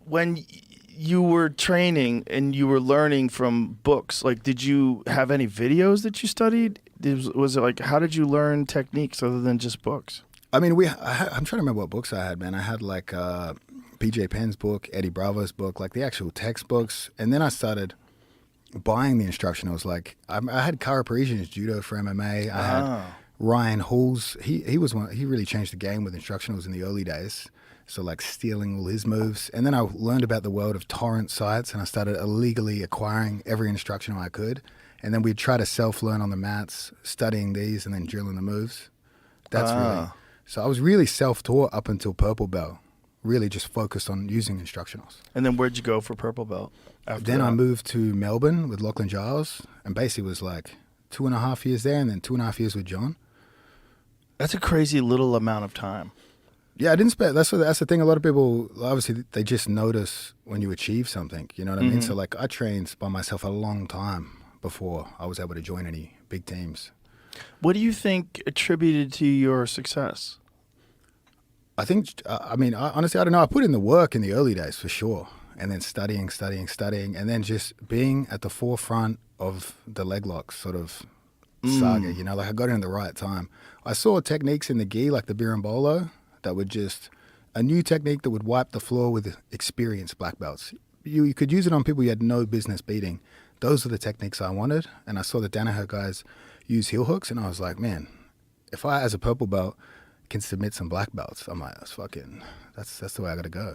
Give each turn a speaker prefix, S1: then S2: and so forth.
S1: When you were training and you were learning from books, like, did you have any videos that you studied? Was it like, how did you learn techniques other than just books?
S2: I mean, I'm trying to remember what books I had, man. I had like PJ Penn's book, Eddie Bravo's book, like the actual textbooks. And then I started buying the instructionals. Like I had Kara Parisian's judo for MMA. I had Ryan Hall's. He was one. He really changed the game with instructionals in the early days. So like stealing all his moves. And then I learned about the world of torrent sites, and I started illegally acquiring every instructional I could. And then we'd try to self-learn on the mats, studying these and then drilling the moves. That's really... So I was really self-taught up until purple belt, really just focused on using instructionals.
S1: And then where'd you go for purple belt after
S2: Then
S1: that?
S2: I moved to Melbourne with Lachlan Giles, and basically was like 2.5 years there and then 2.5 years with John.
S1: That's a crazy little amount of time.
S2: Yeah, I didn't spend. That's the thing. A lot of people, obviously, they just notice when you achieve something. You know what I mean? So like, I trained by myself a long time before I was able to join any big teams.
S1: What do you think attributed to your success?
S2: I think, honestly, I don't know. I put in the work in the early days for sure. And then studying. And then just being at the forefront of the leg lock sort of saga, you know, like I got in at the right time. I saw techniques in the gi, like the berimbolo, that would just, a new technique that would wipe the floor with experienced black belts. You could use it on people you had no business beating. Those are the techniques I wanted. And I saw the Danaher guys use heel hooks, and I was like, man, if I, as a purple belt, can submit some black belts, I'm like, that's the way I got to go.